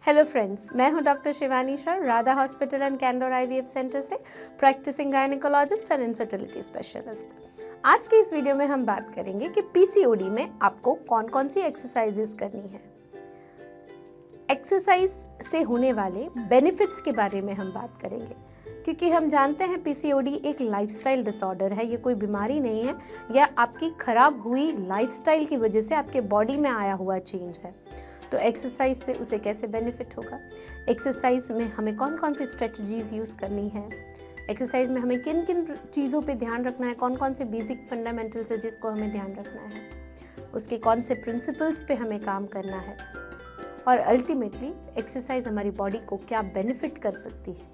Hello friends, मैं हूं doctor Shivani Shah, Radha hospital and Candor IVF centre से practising gynaecologist and infertility specialist. आज के इस वीडियो में हम बात करेंगे कि पीसीओडी में आपको कौन कौन सी एक्सरसाइजेस करनी है। एक्सरसाइज से होने वाले बेनिफिट्स के बारे में हम बात करेंगे, क्योंकि हम जानते हैं पीसीओडी एक लाइफस्टाइल डिसऑर्डर है। ये कोई बीमारी नहीं है, यह आपकी खराब हुई लाइफस्टाइल की वजह से आपके बॉडी में आया हुआ चेंज है। तो एक्सरसाइज से उसे कैसे बेनिफिट होगा, एक्सरसाइज में हमें कौन कौन सी स्ट्रेटजीज यूज़ करनी है, एक्सरसाइज में हमें किन किन चीज़ों पे ध्यान रखना है, कौन कौन से बेसिक फंडामेंटल्स है जिसको हमें ध्यान रखना है, उसके कौन से प्रिंसिपल्स पे हमें काम करना है, और अल्टीमेटली एक्सरसाइज हमारी बॉडी को क्या बेनिफिट कर सकती है,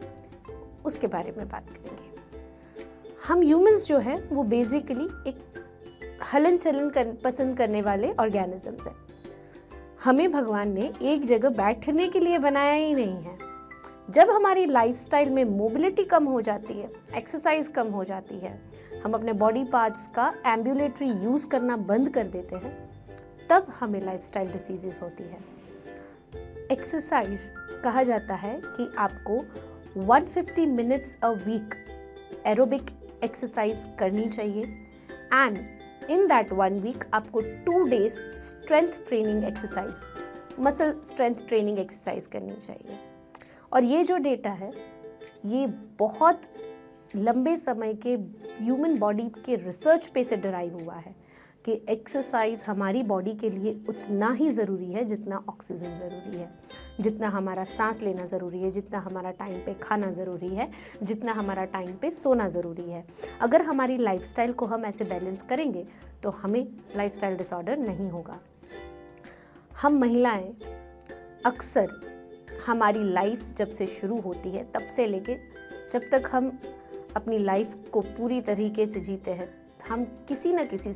उसके बारे में बात करेंगे। हम ह्यूमंस जो है वो बेसिकली एक हलन चलन पसंद करने वाले ऑर्गेनिजम्स हैं। हमें भगवान ने एक जगह बैठने के लिए बनाया ही नहीं है। जब हमारी लाइफस्टाइल में मोबिलिटी कम हो जाती है, एक्सरसाइज कम हो जाती है, हम अपने बॉडी पार्ट्स का एम्बुलेटरी यूज़ करना बंद कर देते हैं, तब हमें लाइफस्टाइल डिसीजेस होती है। एक्सरसाइज कहा जाता है कि आपको 150 minutes a week aerobic exercise करनी चाहिए एंड इन दैट 1 वीक आपको 2 days strength training exercise, muscle strength training exercise करनी चाहिए। और ये जो डेटा है ये बहुत लंबे समय के ह्यूमन बॉडी के रिसर्च पे से डराइव हुआ है कि एक्सरसाइज हमारी बॉडी के लिए उतना ही ज़रूरी है जितना ऑक्सीजन ज़रूरी है, जितना हमारा सांस लेना ज़रूरी है, जितना हमारा टाइम पे खाना ज़रूरी है, जितना हमारा टाइम पे सोना ज़रूरी है। अगर हमारी लाइफस्टाइल को हम ऐसे बैलेंस करेंगे तो हमें लाइफस्टाइल डिसऑर्डर नहीं होगा। हम महिलाएं अक्सर हमारी लाइफ जब से शुरू होती है तब से लेके जब तक हम अपनी लाइफ को पूरी तरीके से जीते हैं, हम किसी न किसी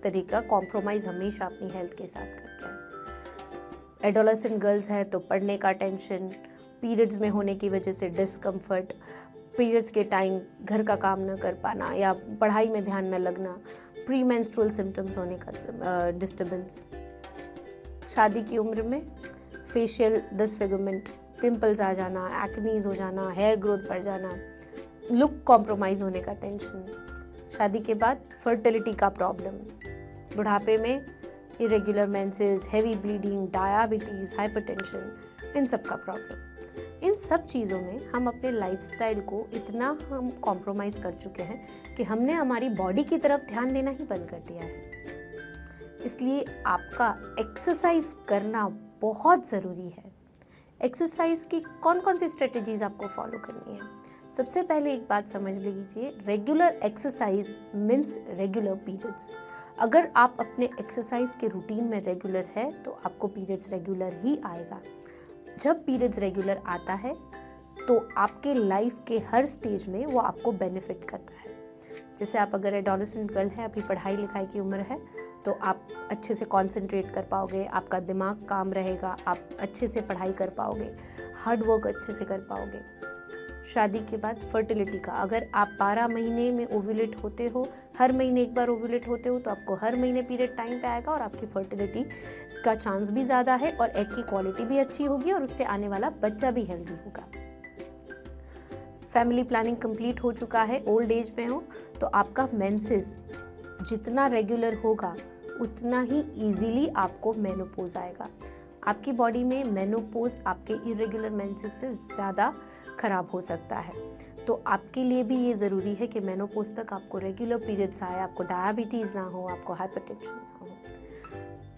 तरीका कॉम्प्रोमाइज़ हमेशा अपनी हेल्थ के साथ करते हैं। एडोलेसेंट गर्ल्स है तो पढ़ने का टेंशन, पीरियड्स में होने की वजह से डिस्कम्फर्ट, पीरियड्स के टाइम घर का काम न कर पाना या पढ़ाई में ध्यान न लगना, प्री मेंस्ट्रुअल सिम्टम्स होने का डिस्टर्बेंस, शादी की उम्र में फेशियल डिसफिगरमेंट, पिंपल्स आ जाना, एक्नीज हो जाना, हेयर ग्रोथ बढ़ जाना, लुक कॉम्प्रोमाइज़ होने का टेंशन, शादी के बाद फर्टिलिटी का प्रॉब्लम, बुढ़ापे में irregular menses, heavy bleeding, diabetes, hypertension, इन सब का प्रॉब्लम। इन सब चीज़ों में हम अपने लाइफस्टाइल को इतना हम कॉम्प्रोमाइज़ कर चुके हैं कि हमने हमारी बॉडी की तरफ ध्यान देना ही बंद कर दिया है। इसलिए आपका एक्सरसाइज करना बहुत ज़रूरी है। एक्सरसाइज की कौन कौन सी स्ट्रेटजीज़ आपको फॉलो करनी है। सबसे पहले एक बात समझ लीजिए, regular exercise means regular periods. अगर आप अपने एक्सरसाइज के रूटीन में रेगुलर है तो आपको पीरियड्स रेगुलर ही आएगा। जब पीरियड्स रेगुलर आता है तो आपके लाइफ के हर स्टेज में वो आपको बेनिफिट करता है। जैसे आप अगर एडोलेसेंट गर्ल है, अभी पढ़ाई लिखाई की उम्र है, तो आप अच्छे से कंसंट्रेट कर पाओगे, आपका दिमाग काम रहेगा, आप अच्छे से पढ़ाई कर पाओगे, हार्ड वर्क अच्छे से कर पाओगे। शादी के बाद फर्टिलिटी का, अगर आप 12 महीने में ओव्यूलेट होते हो, हर महीने एक बार ओव्यूलेट होते हो, तो आपको हर महीने पीरियड टाइम पे आएगा और आपकी फर्टिलिटी का चांस भी ज़्यादा है और एग की क्वालिटी भी अच्छी होगी और उससे आने वाला बच्चा भी हेल्दी होगा। फैमिली प्लानिंग कंप्लीट हो चुका है, ओल्ड एज में हो, तो आपका मेंसेस जितना रेगुलर होगा उतना ही ईजीली आपको मेनोपोज आएगा। आपकी बॉडी में मेनोपोज आपके इरेगुलर मेंसेस से ज़्यादा खराब हो सकता है, तो आपके लिए भी ये ज़रूरी है कि मेनोपोज तक आपको रेगुलर पीरियड्स आए, आपको डायबिटीज़ ना हो, आपको हाइपरटेंशन ना हो।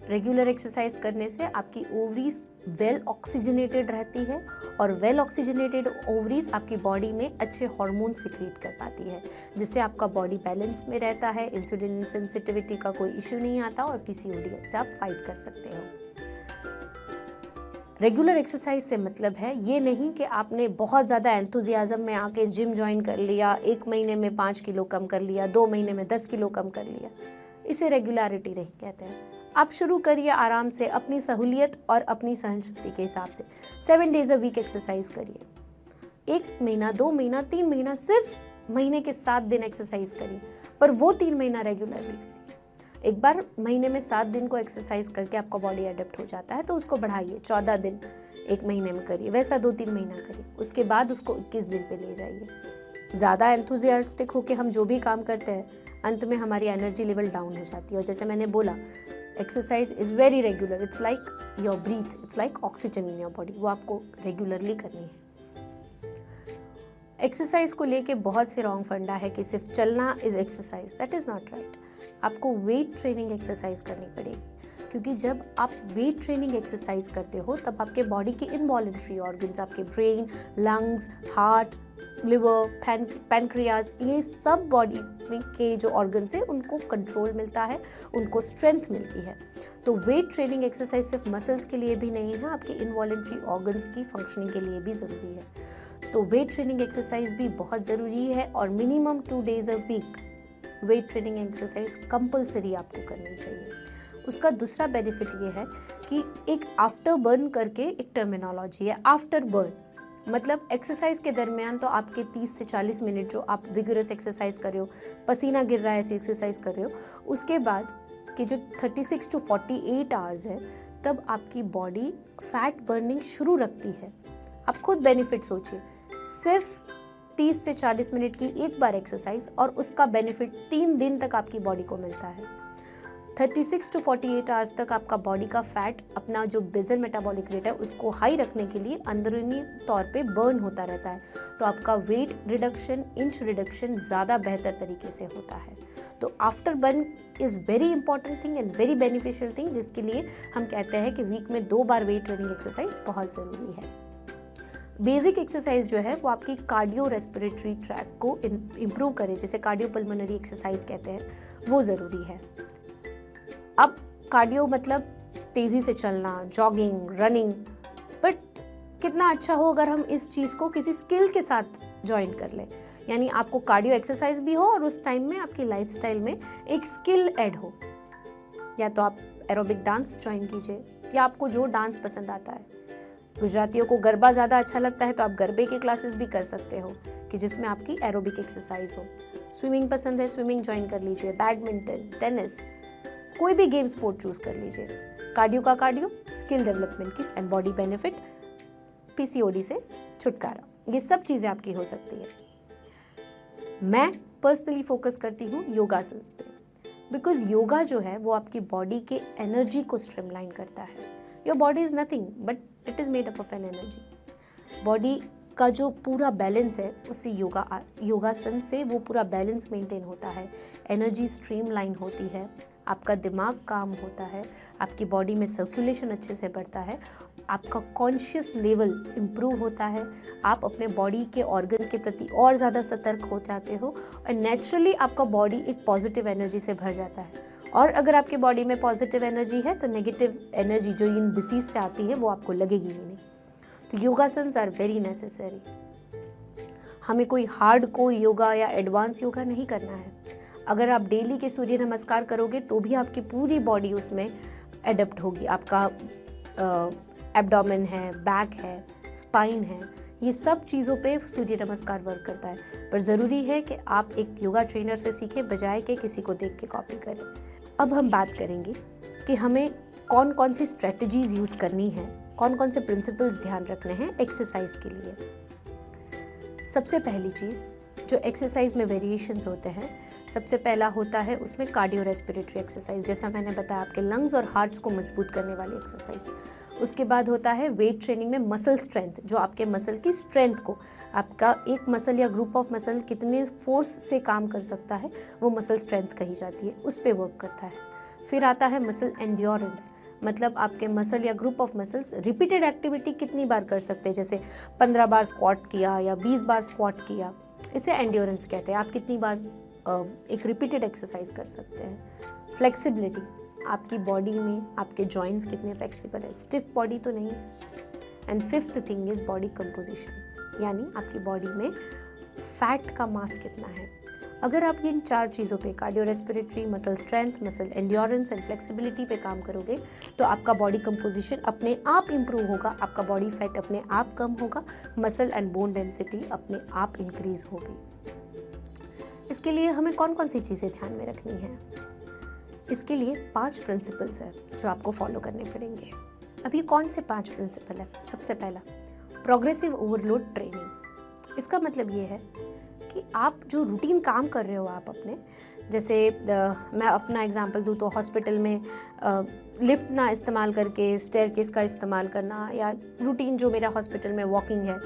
रेगुलर एक्सरसाइज करने से आपकी ओवरीज वेल ऑक्सीजनेटेड रहती है और वेल ऑक्सीजनेटेड ओवरीज आपकी बॉडी में अच्छे हार्मोन सिक्रीट कर पाती है, जिससे आपका बॉडी बैलेंस में रहता है, इंसुलिन सेंसिटिविटी का कोई इश्यू नहीं आता और पीसीओडी से आप फाइट कर सकते हो। रेगुलर एक्सरसाइज से मतलब है ये नहीं कि आपने बहुत ज़्यादा एंथुजियाज़म में आके जिम ज्वाइन कर लिया, 1 महीने में 5 किलो कम कर लिया, 2 महीने में 10 किलो कम कर लिया, इसे रेगुलरिटी नहीं कहते हैं। आप शुरू करिए आराम से, अपनी सहूलियत और अपनी सहनशक्ति के हिसाब से 7 डेज अ वीक एक्सरसाइज करिए। 1 महीना, 2 महीना, 3 महीना, सिर्फ महीने के 7 दिन एक्सरसाइज करिए, पर वो 3 महीना रेगुलरली करिए। एक बार महीने में 7 दिन को एक्सरसाइज करके आपका बॉडी अडेप्ट हो जाता है तो उसको बढ़ाइए, 14 दिन 1 महीने में करिए, वैसा 2-3 महीना करिए, उसके बाद उसको 21 दिन पे ले जाइए। ज़्यादा एंथुजियास्टिक होकर हम जो भी काम करते हैं, अंत में हमारी एनर्जी लेवल डाउन हो जाती है। और जैसे मैंने बोला, exercise is very regular, it's like your breathe, it's like oxygen in your body, वो आपको रेगुलरली करनी है। एक्सरसाइज को लेके बहुत से रॉन्ग फंडा है कि सिर्फ चलना is exercise, that is not right. आपको वेट ट्रेनिंग एक्सरसाइज करनी पड़ेगी, क्योंकि जब आप वेट ट्रेनिंग एक्सरसाइज करते हो तब आपके बॉडी के इनवॉलेंट्री ऑर्गन्स, आपके brain, lungs, heart, liver, pancreas, ये सब बॉडी में के जो ऑर्गन्स हैं उनको कंट्रोल मिलता है, उनको स्ट्रेंथ मिलती है। तो वेट ट्रेनिंग एक्सरसाइज सिर्फ मसल्स के लिए भी नहीं है, आपके इनवॉलेंट्री ऑर्गन्स की फंक्शनिंग के लिए भी ज़रूरी है। तो वेट ट्रेनिंग एक्सरसाइज भी बहुत ज़रूरी है और minimum 2 days a week weight training exercise compulsory आपको करनी चाहिए। उसका दूसरा बेनिफिट ये है कि एक आफ्टर बर्न करके एक टर्मिनोलॉजी है। आफ्टर बर्न मतलब एक्सरसाइज के दरमियान तो आपके 30 से 40 मिनट जो आप विगरस एक्सरसाइज कर रहे हो, पसीना गिर रहा है ऐसी एक्सरसाइज कर रहे हो, उसके बाद कि जो 36 to 48 आवर्स है, तब आपकी बॉडी फैट बर्निंग शुरू रखती है। आप खुद बेनिफिट सोचिए, सिर्फ 30 से 40 मिनट की एक बार एक्सरसाइज और उसका बेनिफिट 3 दिन तक आपकी बॉडी को मिलता है। 36 to 48 आवर्स तक आपका बॉडी का फैट अपना जो बेसल मेटाबॉलिक रेट है उसको हाई रखने के लिए अंदरूनी तौर पे बर्न होता रहता है। तो आपका वेट रिडक्शन, इंच रिडक्शन ज़्यादा बेहतर तरीके से होता है। तो after burn is very important thing and very beneficial thing, जिसके लिए हम कहते हैं कि वीक में 2 बार वेट ट्रेनिंग एक्सरसाइज बहुत ज़रूरी है। बेसिक एक्सरसाइज जो है वो आपकी कार्डियो रेस्पिरेटरी ट्रैक को इम्प्रूव करे, जिसे कार्डियो पल्मोनरी एक्सरसाइज कहते हैं, वो ज़रूरी है। अब कार्डियो मतलब तेज़ी से चलना, जॉगिंग, रनिंग, बट कितना अच्छा हो अगर हम इस चीज़ को किसी स्किल के साथ ज्वाइन कर लें, यानी आपको कार्डियो एक्सरसाइज भी हो और उस टाइम में आपकी लाइफस्टाइल में एक स्किल ऐड हो। या तो आप एरोबिक डांस ज्वाइन कीजिए, या आपको जो डांस पसंद आता है। गुजरातियों को गरबा ज़्यादा अच्छा लगता है तो आप गरबे के क्लासेस भी कर सकते हो कि जिसमें आपकी एरोबिक एक्सरसाइज हो। स्विमिंग पसंद है, स्विमिंग ज्वाइन कर लीजिए, बैडमिंटन, टेनिस, कोई भी गेम स्पोर्ट चूज कर लीजिए। कार्डियो का कार्डियो, स्किल डेवलपमेंट की एंड बॉडी बेनिफिट, पीसीओडी से छुटकारा, ये सब चीज़ें आपकी हो सकती है। मैं पर्सनली फोकस करती हूँ योगासन्स पे, बिकॉज योगा जो है वो आपकी बॉडी के एनर्जी को स्ट्रीमलाइन करता है। Your body is nothing but it is made up of an energy. Body का जो पूरा बैलेंस है उससे योगासन से वो पूरा बैलेंस मेंटेन होता है, एनर्जी स्ट्रीमलाइन होती है, आपका दिमाग काम होता है, आपकी बॉडी में सर्कुलेशन अच्छे से बढ़ता है, आपका कॉन्शियस लेवल इम्प्रूव होता है, आप अपने बॉडी के ऑर्गन्स के प्रति और ज़्यादा सतर्क हो जाते हो और नेचुरली आपका बॉडी एक पॉजिटिव एनर्जी से भर जाता है। और अगर आपके बॉडी में पॉजिटिव एनर्जी है तो नेगेटिव एनर्जी जो इन डिसीज से आती है वो आपको लगेगी ही नहीं। तो योगासन्स आर वेरी नेसेसरी। हमें कोई हार्ड कोर योगा या एडवांस योगा नहीं करना है। अगर आप डेली के सूर्य नमस्कार करोगे तो भी आपकी पूरी बॉडी उसमें एडप्ट होगी। आपका एब्डोमेन है, बैक है, स्पाइन है, ये सब चीज़ों पे सूर्य नमस्कार वर्क करता है। पर ज़रूरी है कि आप एक योगा ट्रेनर से सीखें बजाय के किसी को देख के कॉपी करें। अब हम बात करेंगे कि हमें कौन कौन सी स्ट्रेटजीज़ यूज़ करनी है, कौन कौन से प्रिंसिपल्स ध्यान रखने हैं एक्सरसाइज के लिए। सबसे पहली चीज़, जो एक्सरसाइज में वेरिएशंस होते हैं, सबसे पहला होता है उसमें कार्डियो रेस्पिरेटरी एक्सरसाइज, जैसा मैंने बताया आपके लंग्स और हार्ट्स को मजबूत करने वाली एक्सरसाइज। उसके बाद होता है वेट ट्रेनिंग में मसल स्ट्रेंथ, जो आपके मसल की स्ट्रेंथ को, आपका एक मसल या ग्रुप ऑफ मसल कितने फोर्स से काम कर सकता है वो मसल स्ट्रेंथ कही जाती है, उस पर वर्क करता है। फिर आता है मसल एंड्योरेंस, मतलब आपके मसल या group of muscles repeated activity कितनी बार कर सकते हैं, जैसे 15 बार स्क्वाट किया या 20 बार स्क्वाट किया, इसे एंड्योरेंस कहते हैं। आप कितनी बार एक रिपीटेड एक्सरसाइज कर सकते हैं। फ्लेक्सिबिलिटी, आपकी बॉडी में आपके जॉइंट्स कितने फ्लेक्सिबल है, स्टिफ बॉडी तो नहीं। And fifth thing is body composition, यानी आपकी बॉडी में फैट का मास कितना है। अगर आप इन 4 चीज़ों पे, cardio respiratory, muscle strength, muscle endurance and flexibility पे काम करोगे तो आपका बॉडी कंपोजिशन अपने आप इम्प्रूव होगा, आपका बॉडी फैट अपने आप कम होगा, मसल एंड बोन डेंसिटी अपने आप इंक्रीज होगी। इसके लिए हमें कौन कौन सी चीज़ें ध्यान में रखनी है? इसके लिए 5 प्रिंसिपल्स हैं जो आपको फॉलो करने पड़ेंगे। अभी कौन से 5 प्रिंसिपल है? सबसे पहला, प्रोग्रेसिव ओवरलोड ट्रेनिंग। इसका मतलब ये है कि आप जो रूटीन काम कर रहे हो आप अपने, जैसे मैं अपना एग्जांपल दूँ तो हॉस्पिटल में लिफ्ट ना इस्तेमाल करके स्टेयरकेस का इस्तेमाल करना, या रूटीन जो मेरा हॉस्पिटल में वॉकिंग है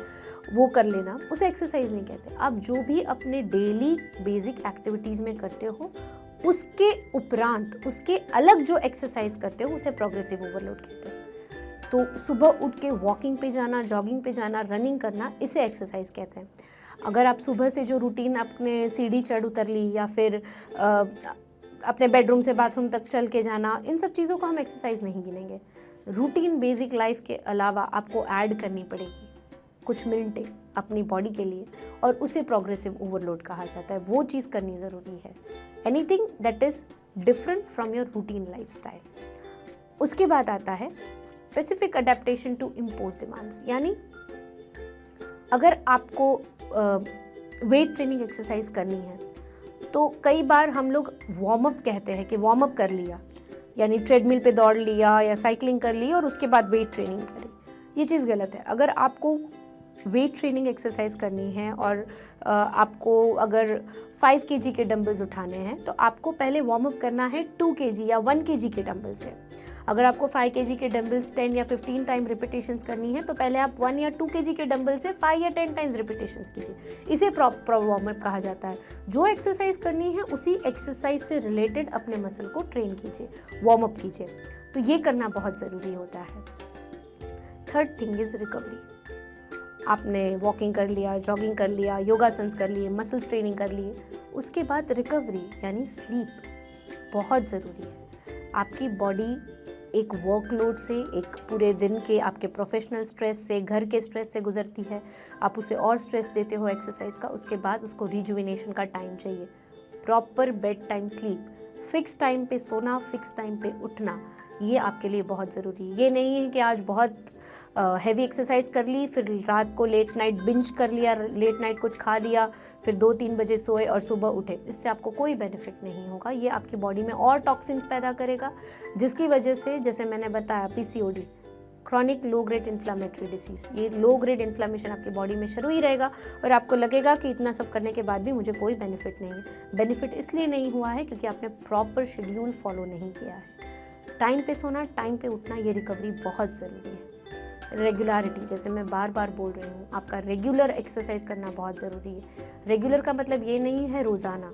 वो कर लेना, उसे एक्सरसाइज नहीं कहते। आप जो भी अपने डेली बेसिक एक्टिविटीज़ में करते हो उसके उपरांत उसके अलग जो एक्सरसाइज करते हो उसे प्रोग्रेसिव ओवरलोड कहते हैं। तो सुबह उठ के वॉकिंग पे जाना, जॉगिंग पे जाना, रनिंग करना, इसे एक्सरसाइज कहते हैं। अगर आप सुबह से जो रूटीन अपने सीढ़ी चढ़ उतर ली, या फिर अपने बेडरूम से बाथरूम तक चल के जाना, इन सब चीज़ों को हम एक्सरसाइज नहीं गिनेंगे। रूटीन बेसिक लाइफ के अलावा आपको ऐड करनी पड़ेगी कुछ मिनटें अपनी बॉडी के लिए, और उसे प्रोग्रेसिव ओवरलोड कहा जाता है। वो चीज़ करनी ज़रूरी है, anything that is different from your routine lifestyle. उसके बाद आता है specific adaptation to impose demands, यानी अगर आपको वेट ट्रेनिंग एक्सरसाइज करनी है तो कई बार हम लोग वार्म अप कहते हैं कि वार्म अप कर लिया, यानी ट्रेडमिल पे दौड़ लिया या साइकिलिंग कर ली और उसके बाद वेट ट्रेनिंग करी। ये चीज़ गलत है। अगर आपको वेट ट्रेनिंग एक्सरसाइज करनी है और आपको अगर 5 kg के डंबल्स उठाने हैं तो आपको पहले वार्म अप करना है 2 kg या 1 kg के डंबल से। अगर आपको 5 kg के डंबल्स 10 या 15 टाइम रिपीटेशंस करनी है तो पहले आप 1 या 2 kg के डंबल से 5 या 10 टाइम्स रिपीटेशंस कीजिए। इसे प्रॉपर वार्म अप कहा जाता है। जो एक्सरसाइज करनी है उसी एक्सरसाइज से रिलेटेड अपने मसल को ट्रेन कीजिए, वार्म अप कीजिए। तो ये करना बहुत ज़रूरी होता है। Third thing is recovery. आपने वॉकिंग कर लिया, जॉगिंग कर लिया, योगासन्स कर लिए, मसल्स ट्रेनिंग कर लिए, उसके बाद रिकवरी यानी स्लीप बहुत ज़रूरी है। आपकी बॉडी एक वर्कलोड से, एक पूरे दिन के आपके प्रोफेशनल स्ट्रेस से, घर के स्ट्रेस से गुजरती है। आप उसे और स्ट्रेस देते हो एक्सरसाइज का, उसके बाद उसको रिजुविनेशन का टाइम चाहिए। Proper bed time sleep, fix time पे सोना, फिक्स टाइम पे उठना, ये आपके लिए बहुत ज़रूरी है। ये नहीं है कि आज बहुत हैवी एक्सरसाइज कर ली, फिर रात को लेट नाइट बिंज कर लिया, लेट नाइट कुछ खा लिया, फिर 2-3 बजे सोए और सुबह उठे। इससे आपको कोई बेनिफिट नहीं होगा। ये आपकी बॉडी में और टॉक्सिन्स पैदा करेगा, जिसकी वजह से, जैसे मैंने बताया, PCOD, chronic low grade inflammatory disease, ये लो ग्रेड इन्फ्लामेशन आपकी बॉडी में शुरू ही रहेगा और आपको लगेगा कि इतना सब करने के बाद भी मुझे कोई बेनिफिट नहीं है। बेनिफिट इसलिए नहीं हुआ है क्योंकि आपने प्रॉपर शेड्यूल फॉलो नहीं किया है। टाइम पे सोना, टाइम पे उठना, ये रिकवरी बहुत ज़रूरी है। रेगुलरिटी, जैसे मैं बार बार बोल रही हूँ, आपका रेगुलर एक्सरसाइज करना बहुत ज़रूरी है। रेगुलर का मतलब ये नहीं है रोज़ाना।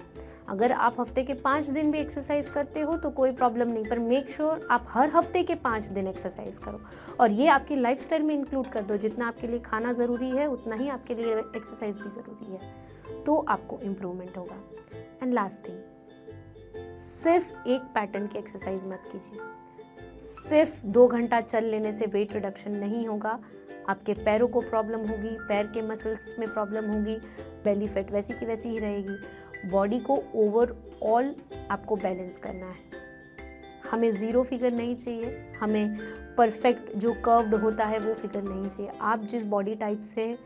अगर आप हफ्ते के 5 दिन भी एक्सरसाइज करते हो तो कोई प्रॉब्लम नहीं, पर मेक श्योर आप हर हफ्ते के 5 दिन एक्सरसाइज करो और ये आपकी लाइफस्टाइल में इंक्लूड कर दो। जितना आपके लिए खाना ज़रूरी है उतना ही आपके लिए एक्सरसाइज भी ज़रूरी है, तो आपको इम्प्रूवमेंट होगा। एंड लास्ट थिंग, सिर्फ एक पैटर्न की एक्सरसाइज मत कीजिए। सिर्फ 2 घंटा चल लेने से वेट रिडक्शन नहीं होगा। आपके पैरों को प्रॉब्लम होगी, पैर के मसल्स में प्रॉब्लम होगी, बेली फैट वैसी की वैसी ही रहेगी। बॉडी को ओवरऑल आपको बैलेंस करना है। हमें ज़ीरो फिगर नहीं चाहिए, हमें परफेक्ट जो कर्व्ड होता है वो फिगर नहीं चाहिए। आप जिस बॉडी टाइप से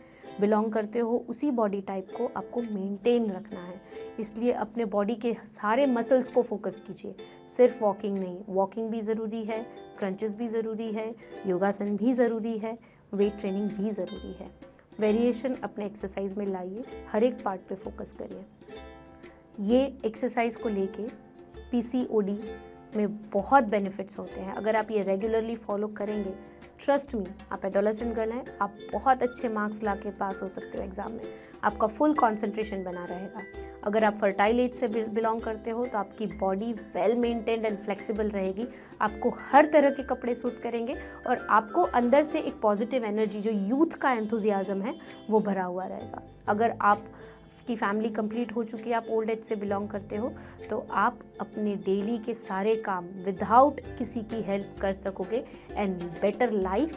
बिलोंग करते हो उसी बॉडी टाइप को आपको मेंटेन रखना है। इसलिए अपने बॉडी के सारे मसल्स को फोकस कीजिए, सिर्फ वॉकिंग नहीं। वॉकिंग भी ज़रूरी है, क्रंचेस भी ज़रूरी है, योगासन भी ज़रूरी है, वेट ट्रेनिंग भी ज़रूरी है। वेरिएशन अपने एक्सरसाइज में लाइए, हर एक पार्ट पे फोकस करिए। ये एक्सरसाइज को लेके PCOD में बहुत बेनिफिट्स होते हैं। अगर आप ये रेगुलरली फॉलो करेंगे, ट्रस्ट मी, आप एडोलेसेंट गर्ल हैं, आप बहुत अच्छे मार्क्स ला के पास हो सकते हो एग्ज़ाम में। आपका फुल कंसंट्रेशन बना रहेगा। अगर आप फर्टाइल एज से बिलोंग करते हो तो आपकी body well maintained and flexible रहेगी। आपको हर तरह के कपड़े सूट करेंगे और आपको अंदर से एक पॉजिटिव एनर्जी, जो यूथ का एंथुजियाज़म है, वो भरा हुआ रहेगा। अगर आप की फैमिली कंप्लीट हो चुकी है, आप ओल्ड एज से बिलोंग करते हो, तो आप अपने डेली के सारे काम विदाउट किसी की हेल्प कर सकोगे एंड बेटर लाइफ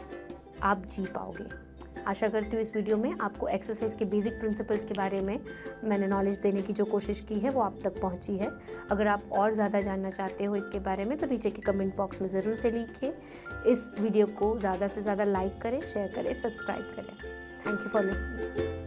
आप जी पाओगे। आशा करती हूँ इस वीडियो में आपको एक्सरसाइज के बेसिक प्रिंसिपल्स के बारे में मैंने नॉलेज देने की जो कोशिश की है वो आप तक पहुँची है। अगर आप और ज़्यादा जानना चाहते हो इसके बारे में तो नीचे के कमेंट बॉक्स में ज़रूर से लिखिए। इस वीडियो को ज़्यादा से ज़्यादा लाइक करें, शेयर करें, सब्सक्राइब करें। Thank you for listening.